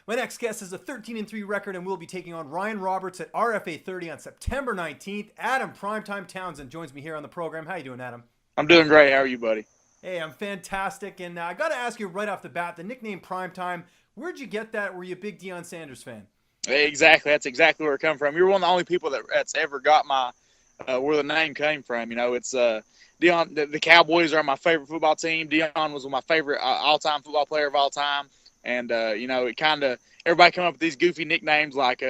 My next guest has a 13-3 record and will be taking on Ryan Roberts at RFA 30 on September 19th. Adam Primetime Townsend joins me here on the program. How you doing, Adam? I'm doing great. How are you, buddy? Hey, I'm fantastic, and I got to ask you right off the bat, the nickname Primetime, where'd you get that? Were you a big Deion Sanders fan? Exactly. That's exactly where it come from. You're one of the only people that's ever got my where the name came from. You know, it's Deion. The Cowboys are my favorite football team. Deion was my favorite all-time football player of all time, and you know, it kind of everybody come up with these goofy nicknames like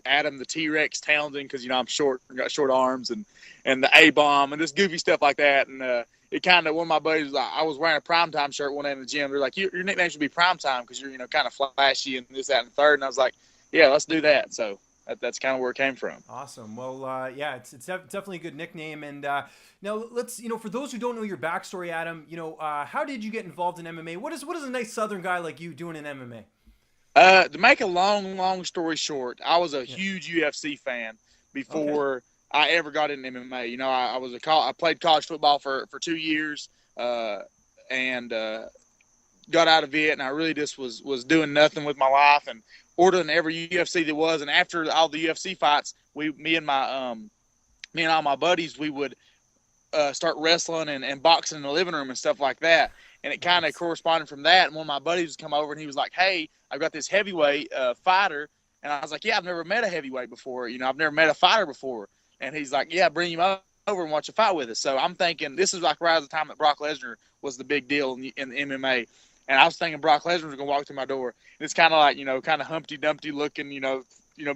Adam the T-Rex Townsend because you know I'm short, got short arms, and the A-bomb and this goofy stuff like that, and it kind of, one of my buddies, I was wearing a Primetime shirt one day in the gym. They're like, your nickname should be Primetime because you're, you know, kind of flashy and this, that, and the third. And I was like, yeah, let's do that. So that's kind of where it came from. Awesome. Well, yeah, it's definitely a good nickname. And now let's, for those who don't know your backstory, Adam, how did you get involved in MMA? What is a nice Southern guy like you doing in To make a long story short, I was a huge UFC fan before I ever got into MMA. You know, I played college football for 2 years and got out of it, and I really just was doing nothing with my life and ordering every UFC there was. And after all the UFC fights, me and all my buddies, we would start wrestling and boxing in the living room and stuff like that. And it kind of corresponded from that. And one of my buddies would come over and he was like, "Hey, I've got this heavyweight fighter." And I was like, "Yeah, I've never met a heavyweight before. You know, I've never met a fighter before." And he's like, "Yeah, bring him over and watch a fight with us." So I'm thinking this is like right at the time that Brock Lesnar was the big deal in the MMA. And I was thinking Brock Lesnar was going to walk through my door. And it's kind of like, kind of Humpty Dumpty looking,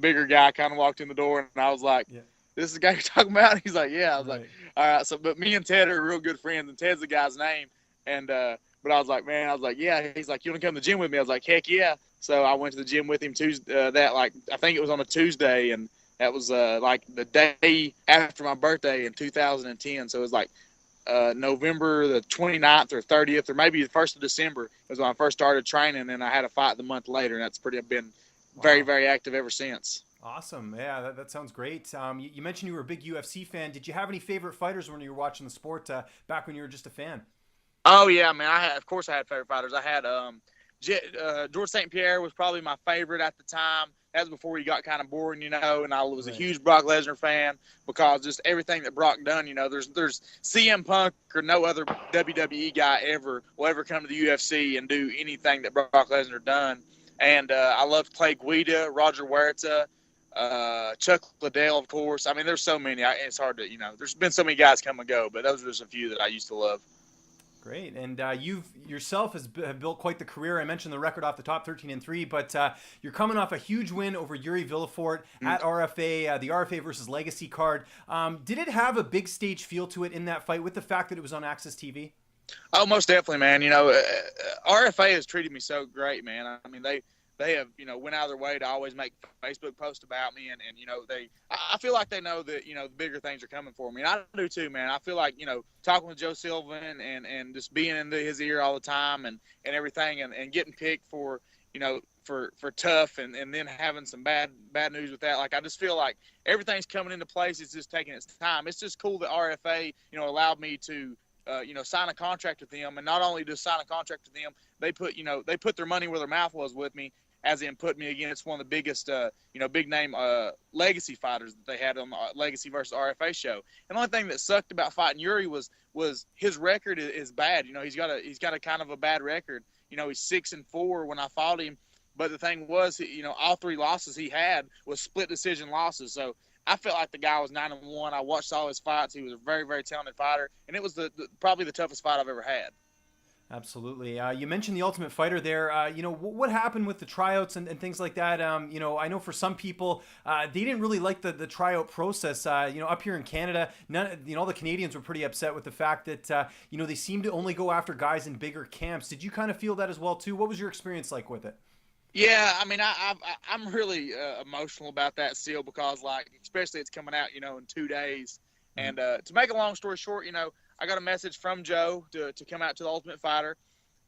bigger guy kind of walked in the door. And I was like, "This is the guy you're talking about?" And he's like, "Yeah." I was like, "All right." So, but me and Ted are real good friends, and Ted's the guy's name. And, but I was like, "Man," I was like, "Yeah." He's like, "You want to come to the gym with me?" I was like, "Heck yeah." So I went to the gym with him Tuesday, I think it was on a Tuesday. And that was like the day after my birthday in 2010. So it was like November the 29th or 30th, or maybe the 1st of December was when I first started training, and I had a fight the month later, and I've been very, very active ever since. Awesome. Yeah, that sounds great. You mentioned you were a big UFC fan. Did you have any favorite fighters when you were watching the sport back when you were just a fan? Oh, yeah, man. Of course I had favorite fighters. I had George St. Pierre was probably my favorite at the time. That was before he got kind of boring, and I was a huge Brock Lesnar fan because just everything that Brock done, there's CM Punk or no other WWE guy will ever come to the UFC and do anything that Brock Lesnar done. And I loved Clay Guida, Roger Huerta, Chuck Liddell, of course. I mean, there's so many. It's hard to, there's been so many guys come and go, but those are just a few that I used to love. Great, and you've yourself have built quite the career. I mentioned the record off the top, 13-3, but you're coming off a huge win over Yuri Villefort at RFA, the RFA versus Legacy card. Did it have a big stage feel to it in that fight with the fact that it was on Access TV? Oh, most definitely, man. RFA has treated me so great, man. I mean, they have, went out of their way to always make Facebook posts about me. And I feel like they know that, the bigger things are coming for me. And I do too, man. I feel like, talking with Joe Sylvan and just being into his ear all the time and everything and getting picked for tough and then having some bad news with that. Like, I just feel like everything's coming into place. It's just taking its time. It's just cool that RFA, allowed me to, sign a contract with them. And not only just sign a contract with them, they put their money where their mouth was with me, as in put me against one of the biggest, big name legacy fighters that they had on the Legacy versus RFA show. And the only thing that sucked about fighting Yuri was his record is bad. He's got a kind of a bad record. He's 6-4 when I fought him. But the thing was, all 3 losses he had was split decision losses. So I felt like the guy was 9-1. I watched all his fights. He was a very, very talented fighter, and it was probably the toughest fight I've ever had. Absolutely. You mentioned the Ultimate Fighter there. What happened with the tryouts and things like that? I know for some people, they didn't really like the tryout process. Up here in Canada, all the Canadians were pretty upset with the fact that, they seemed to only go after guys in bigger camps. Did you kind of feel that as well, too? What was your experience like with it? Yeah, I mean, I'm really emotional about that still because, especially it's coming out, in 2 days. And to make a long story short, I got a message from Joe to come out to the Ultimate Fighter.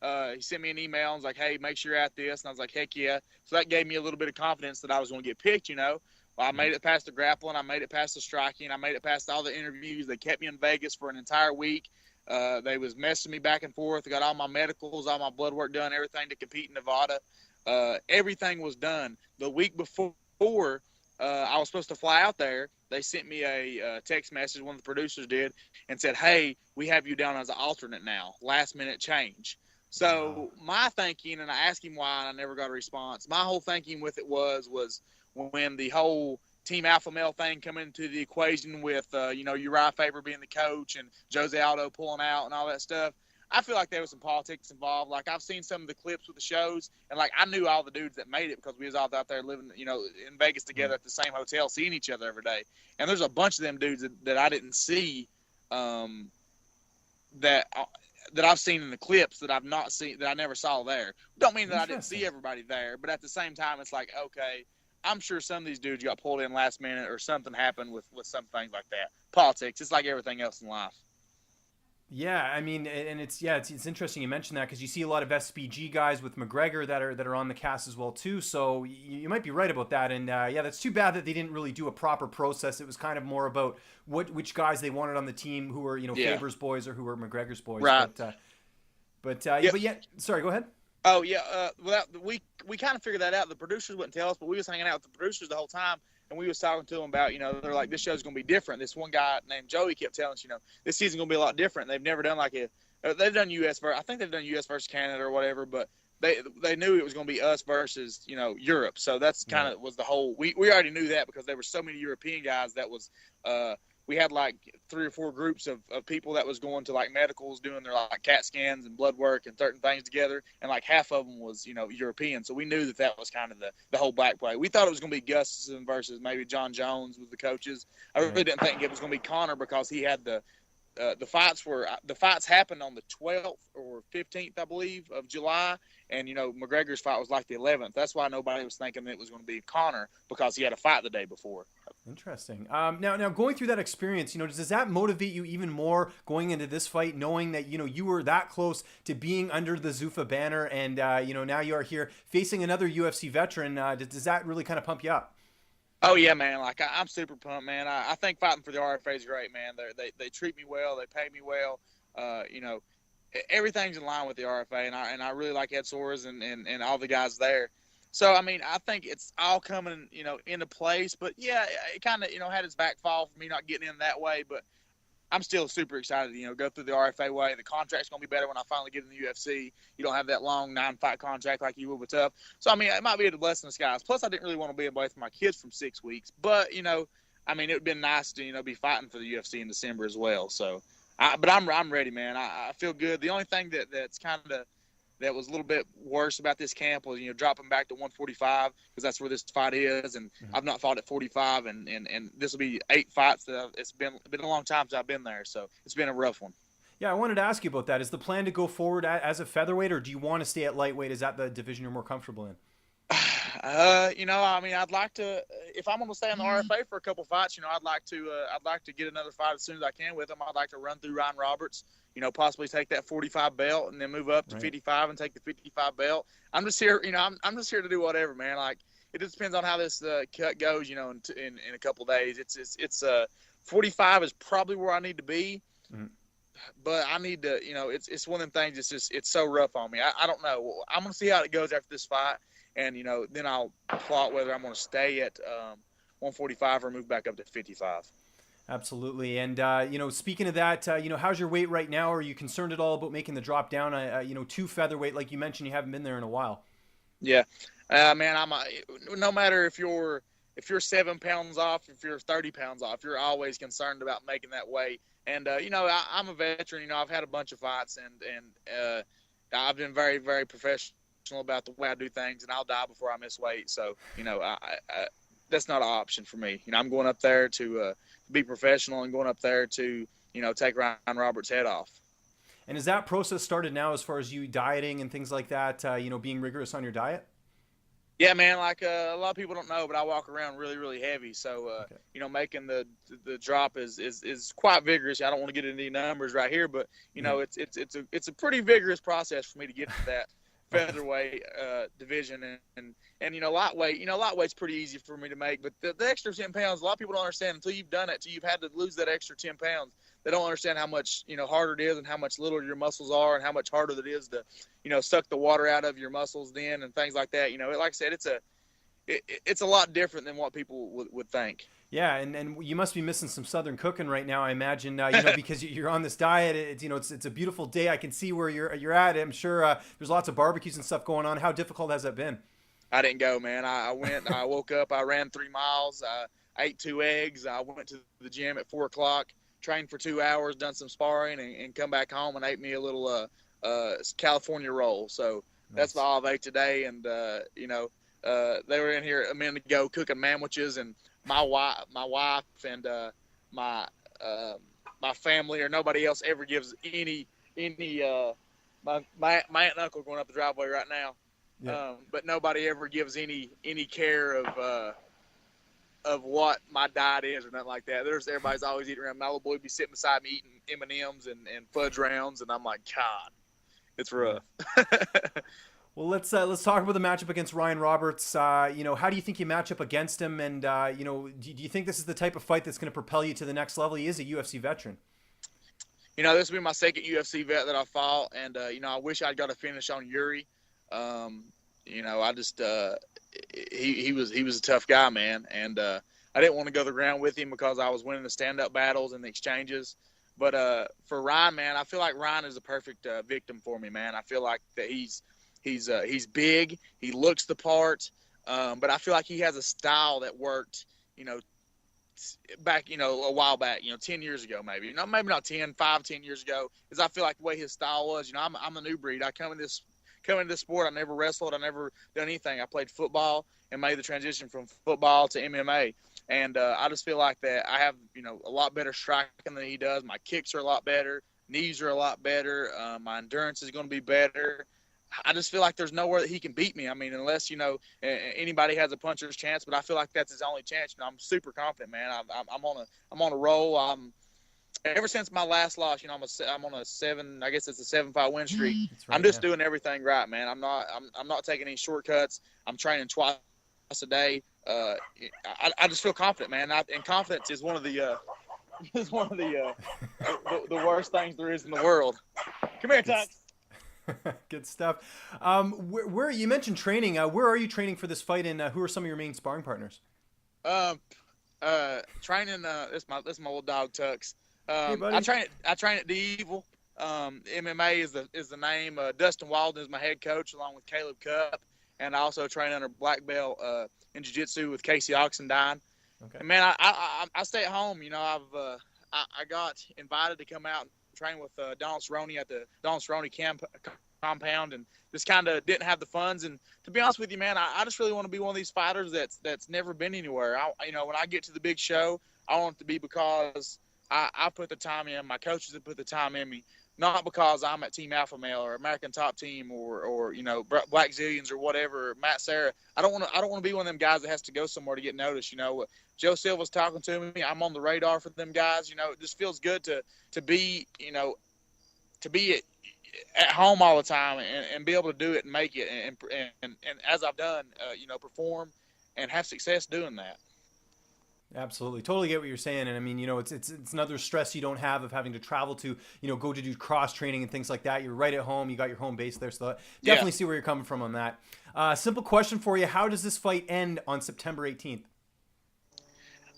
He sent me an email and was like, "Hey, make sure you're at this." And I was like, "Heck yeah." So that gave me a little bit of confidence that I was going to get picked, Well, I made it past the grappling. I made it past the striking. I made it past all the interviews. They kept me in Vegas for an entire week. They was messing me back and forth. I got all my medicals, all my blood work done, everything to compete in Nevada. everything was done. The week before I was supposed to fly out there, they sent me a text message, one of the producers did, and said, "Hey, we have you down as an alternate now, last minute change." Wow. So my thinking, and I asked him why, and I never got a response. My whole thinking with it was when the whole Team Alpha Male thing come into the equation with Uriah Faber being the coach and Jose Aldo pulling out and all that stuff. I feel like there was some politics involved. Like, I've seen some of the clips with the shows, and like, I knew all the dudes that made it because we was all out there living, in Vegas together at the same hotel, seeing each other every day. And there's a bunch of them dudes that I didn't see, that I've seen in the clips that I've not seen, that I never saw there. Don't mean that I didn't see everybody there, but at the same time, it's like, okay, I'm sure some of these dudes got pulled in last minute or something happened with some things like that. Politics, it's like everything else in life. Yeah, I mean, and it's interesting you mentioned that because you see a lot of SBG guys with McGregor that are on the cast as well too. So you might be right about that. And yeah, that's too bad that they didn't really do a proper process. It was kind of more about which guys they wanted on the team who were Faber's boys or who were McGregor's boys. Right. But yeah, sorry, go ahead. Oh yeah, we kind of figured that out. The producers wouldn't tell us, but we was hanging out with the producers the whole time. And we was talking to them about, they're like, this show's going to be different. This one guy named Joey kept telling us, this season's going to be a lot different. They've never done they've done I think they've done US versus Canada or whatever, but they knew it was going to be us versus, Europe. So that's kind of was the whole, we already knew that because there were so many European guys that was, we had like 3 or 4 groups of people that was going to like medicals, doing their like CAT scans and blood work and certain things together. And like half of them was, European. So we knew that was kind of the whole black play. We thought it was going to be Gustafson versus maybe John Jones with the coaches. I really didn't think it was going to be Connor because he had the fights happened on the 12th or 15th, I believe, of July. And, McGregor's fight was like the 11th. That's why nobody was thinking it was going to be Connor because he had a fight the day before. Interesting. Now going through that experience, does that motivate you even more going into this fight, knowing that, you were that close to being under the Zuffa banner and, now you are here facing another UFC veteran. Does that really kind of pump you up? Oh yeah, man. Like I'm super pumped, man. I think fighting for the RFA is great, man. They treat me well. They pay me well. Everything's in line with the RFA, and I really like Ed Soares and all the guys there. So I mean, I think it's all coming, into place. But yeah, it kind of, had its backfall for me not getting in that way. But I'm still super excited to, go through the RFA way. The contract's going to be better when I finally get in the UFC. You don't have that long 9-fight contract like you will with Tough. So, I mean, it might be a blessing in disguise. Plus, I didn't really want to be away from my kids from 6 weeks. But, I mean, it would have been nice to, be fighting for the UFC in December as well. So, but I'm ready, man. I feel good. The only thing that's kind of that was a little bit worse about this camp was, dropping back to 145 because that's where this fight is. And I've not fought at 45, and this will be 8 fights. It's been a long time since I've been there, so it's been a rough one. Yeah, I wanted to ask you about that. Is the plan to go forward as a featherweight, or do you want to stay at lightweight? Is that the division you're more comfortable in? I mean, I'd like to, if I'm going to stay in the RFA for a couple fights, I'd like to get another fight as soon as I can with them. I'd like to run through Ryan Roberts, possibly take that 45 belt and then move up to 55 and take the 55 belt. I'm just here, I'm just here to do whatever, man. Like, it just depends on how this cut goes, in a couple of days. It's 45 is probably where I need to be. Mm-hmm. But I need to, it's one of them things. It's so rough on me. I don't know. I'm going to see how it goes after this fight. And, then I'll plot whether I'm going to stay at 145 or move back up to 55. Absolutely. And, speaking of that, how's your weight right now? Are you concerned at all about making the drop down, to featherweight? Like you mentioned, you haven't been there in a while. Yeah. Man, no matter if you're 7 pounds off, if you're 30 pounds off, you're always concerned about making that weight. And, I'm a veteran, I've had a bunch of fights and I've been very, very professional about the way I do things, and I'll die before I miss weight. So, that's not an option for me. I'm going up there to be professional and going up there to, take Ryan Roberts' head off. And is that process started now as far as you dieting and things like that, being rigorous on your diet? Yeah, man, like a lot of people don't know, but I walk around really, really heavy. So, making the drop is quite vigorous. I don't want to get into any numbers right here, but, it's a pretty vigorous process for me to get to that featherweight division and lightweight's pretty easy for me to make, but the extra 10 pounds, a lot of people don't understand until you've done it, until you've had to lose that extra 10 pounds. they don't understand how much, harder it is and how much littler your muscles are and how much harder it is to, suck the water out of your muscles then and things like that. Like I said, it's a lot different than what people would think. Yeah, and you must be missing some Southern cooking right now, I imagine. Because you're on this diet. It's a beautiful day. I can see where you're at. I'm sure there's lots of barbecues and stuff going on. How difficult has that been? I didn't go, man. I went. I woke up. I ran 3 miles. I ate 2 eggs. I went to the gym at 4 o'clock. Trained for 2 hours. Done some sparring, and come back home and ate me a little California roll. So that's all I ate today. And they were in here a minute ago cooking sandwiches, and my wife and my family or nobody else ever gives any my aunt and uncle are going up the driveway right now. Yeah. But nobody ever gives any care of what my diet is or nothing like that. Everybody's always eating around. My little boy be sitting beside me eating M&Ms and fudge rounds, and I'm like, God, it's rough. Well, let's talk about the matchup against Ryan Roberts. How do you think you match up against him? And do you think this is the type of fight that's going to propel you to the next level? He is a UFC veteran. This will be my second UFC vet that I fought, and I wish I'd got a finish on Yuri. I just he was a tough guy, man, and I didn't want to go to the ground with him because I was winning the stand-up battles and the exchanges. But for Ryan, man, I feel like Ryan is a perfect victim for me, man. I feel like that he's big, he looks the part, but I feel like he has a style that worked, back, a while back, 10 years ago, maybe not 10 years ago, because I feel like the way his style was, I'm a new breed. I come in this sport, I never wrestled, I never done anything. I played football and made the transition from football to MMA. And I just feel like that I have, a lot better striking than he does. My kicks are a lot better. Knees are a lot better. My endurance is going to be better. I just feel like there's nowhere that he can beat me. I mean, unless, anybody has a puncher's chance, but I feel like that's his only chance. I'm super confident, man. I'm on a roll. Ever since my last loss, I'm on a 7-5 win streak. Right, I'm just doing everything right, man. I'm not taking any shortcuts. I'm training twice a day. I just feel confident, man. And confidence is one of the the worst things there is in the world. Come here, Tux. Good stuff. Where you mentioned training? Where are you training for this fight, and who are some of your main sparring partners? Training. This my little dog Tux. Hey, buddy. I train at The Evil. MMA is the name. Dustin Walden is my head coach, along with Caleb Cupp, and I also train under black belt in jiu-jitsu with Casey Oxendine. Okay. And man, I stay at home. I got invited to come out and train with Donald Cerrone at the Donald Cerrone compound, and just kind of didn't have the funds. And to be honest with you, man, I just really want to be one of these fighters that's never been anywhere. When I get to the big show, I want it to be because I put the time in. My coaches have put the time in me, not because I'm at Team Alpha Male or American Top Team or Black Zillions or whatever, Matt Serra. I don't want to be one of them guys that has to go somewhere to get noticed. Joe Silva's talking to me. I'm on the radar for them guys. It just feels good to be at home all the time and be able to do it and make it and as I've done, perform and have success doing that. Absolutely. Totally get what you're saying. And I mean, it's another stress you don't have of having to travel to, go to do cross training and things like that. You're right at home. You got your home base there. So definitely see where you're coming from on that. Simple question for you. How does this fight end on September 18th?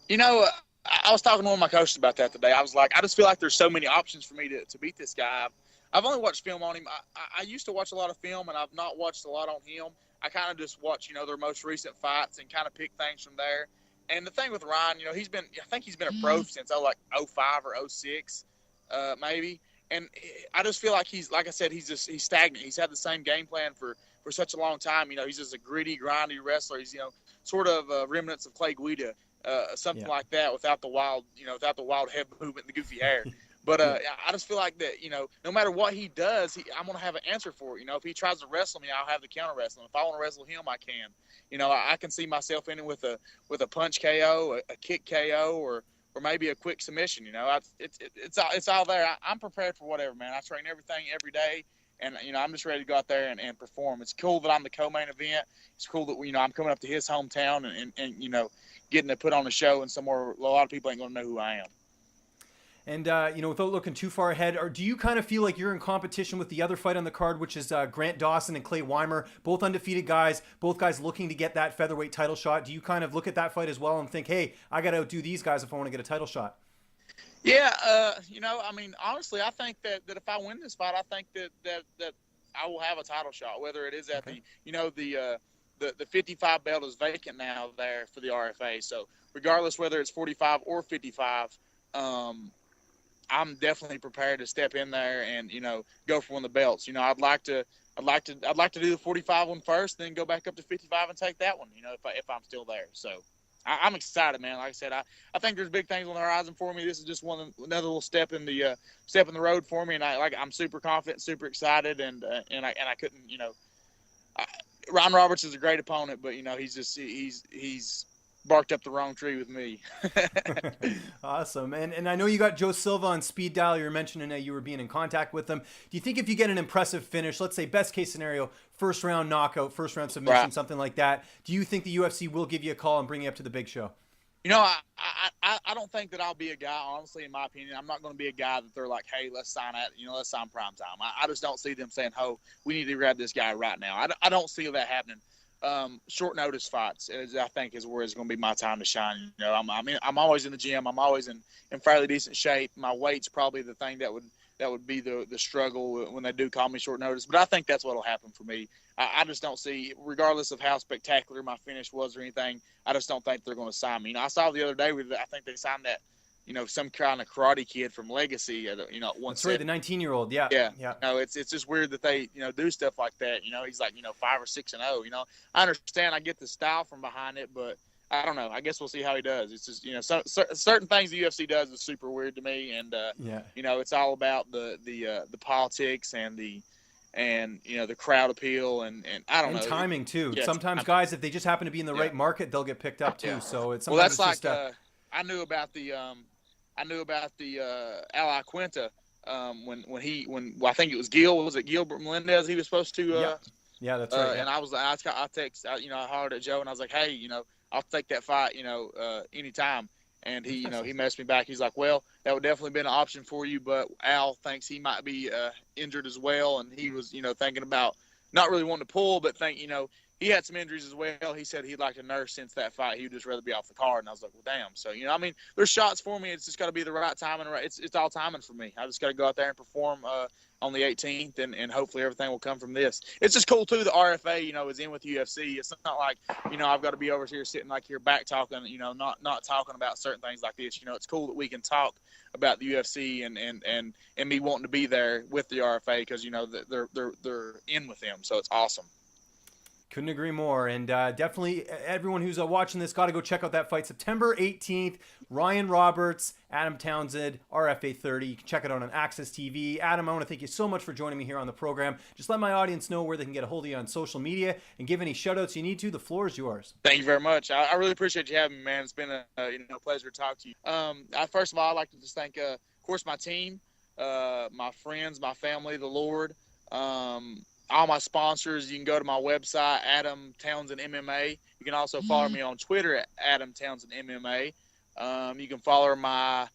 I was talking to one of my coaches about that today. I was like, I just feel like there's so many options for me to beat this guy. I've only watched film on him. I used to watch a lot of film, and I've not watched a lot on him. I kind of just watch, their most recent fights and kind of pick things from there. And the thing with Ryan, I think he's been a pro since 05 or 06, maybe. And I just feel like he's stagnant. He's had the same game plan for such a long time. He's just a gritty, grindy wrestler. He's, sort of remnants of Clay Guida, something like that, without the wild head movement and the goofy hair. But I just feel like that, no matter what he does, I'm going to have an answer for it. If he tries to wrestle me, I'll have the counter wrestling. If I want to wrestle him, I can. I can see myself in it with a punch KO, a kick KO, or maybe a quick submission. It's all there. I'm prepared for whatever, man. I train everything every day, and I'm just ready to go out there and perform. It's cool that I'm the co-main event. It's cool that I'm coming up to his hometown and getting to put on a show and somewhere a lot of people ain't going to know who I am. And without looking too far ahead, or do you kind of feel like you're in competition with the other fight on the card, which is Grant Dawson and Clay Weimer, both undefeated guys, both guys looking to get that featherweight title shot? Do you kind of look at that fight as well and think, hey, I got to outdo these guys if I want to get a title shot? Yeah, I mean, honestly, I think that if I win this fight, I think that I will have a title shot, whether it is at the 55 belt is vacant now there for the RFA. So regardless whether it's 45 or 55, I'm definitely prepared to step in there and go for one of the belts. I'd like to do the 45 one first, then go back up to 55 and take that one. If I'm still there. So I'm excited, man. Like I said, I think there's big things on the horizon for me. This is just another little step in the road for me, and I'm super confident, super excited, and I couldn't, Ron Roberts is a great opponent, but he's barked up the wrong tree with me. Awesome. And I know you got Joe Silva on speed dial. You were mentioning that you were being in contact with him. Do you think if you get an impressive finish, let's say best case scenario, first round knockout, first round submission, right, something like that, do you think the UFC will give you a call and bring you up to the big show? I don't think that I'll be a guy, honestly, in my opinion. I'm not going to be a guy that they're like, hey, let's sign prime time. I just don't see them saying, oh, we need to grab this guy right now. I don't see that happening. Short notice fights, I think, is where it's going to be my time to shine. I'm always in the gym. I'm always in fairly decent shape. My weight's probably the thing that would be the struggle when they do call me short notice. But I think that's what'll happen for me. I just don't see, regardless of how spectacular my finish was or anything, I just don't think they're going to sign me. I saw the other day I think they signed that, some kind of karate kid from Legacy at one. That's right, the 19-year-old. Yeah. It's just weird that they do stuff like that. He's like 5 or 6-0. I understand. I get the style from behind it, but I don't know. I guess we'll see how he does. It's just certain things the UFC does is super weird to me, and it's all about the politics and the crowd appeal and I don't know, timing too. Yeah, sometimes guys, if they just happen to be in the right market, they'll get picked up too. Yeah. So it's that's like just, I knew about the Ally Quinta when I think it was Gilbert Melendez he was supposed to yeah, that's right. And I hollered at Joe and I was like, hey, I'll take that fight anytime. And he he messaged me back. He's like, well, that would definitely been an option for you, but Al thinks he might be injured as well, and he was thinking about not really wanting to pull, but he had some injuries as well. He said he'd like to nurse since that fight. He would just rather be off the card. And I was like, well, damn. So, there's shots for me. It's just got to be the right timing. It's all timing for me. I just got to go out there and perform on the 18th, and hopefully everything will come from this. It's just cool, too, the RFA, is in with UFC. It's not like, I've got to be over here sitting like here back talking, not talking about certain things like this. It's cool that we can talk about the UFC and me wanting to be there with the RFA because, they're in with them. So it's awesome. Couldn't agree more. And definitely everyone who's watching this got to go check out that fight. September 18th, Ryan Roberts, Adam Townsend, RFA 30. You can check it out on Access TV. Adam, I want to thank you so much for joining me here on the program. Just let my audience know where they can get a hold of you on social media and give any shout outs you need to. The floor is yours. Thank you very much. I really appreciate you having me, man. It's been a pleasure to talk to you. First of all, I'd like to just thank, of course, my team, my friends, my family, the Lord, all my sponsors. You can go to my website, Adam Townsend MMA. You can also follow me on Twitter at Adam Townsend MMA. You can follow my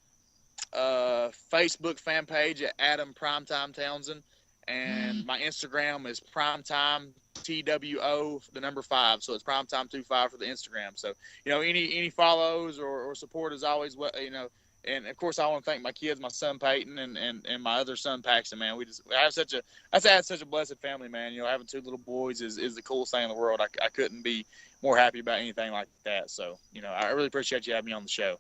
Facebook fan page at Adam Primetime Townsend, and my Instagram is Primetime TWO, the number 5. So it's Primetime25 for the Instagram. So any follows or support is always And of course, I want to thank my kids, my son Peyton, and my other son Paxton. Man, I have such a blessed family, man. Having 2 little boys is the coolest thing in the world. I couldn't be more happy about anything like that. So I really appreciate you having me on the show.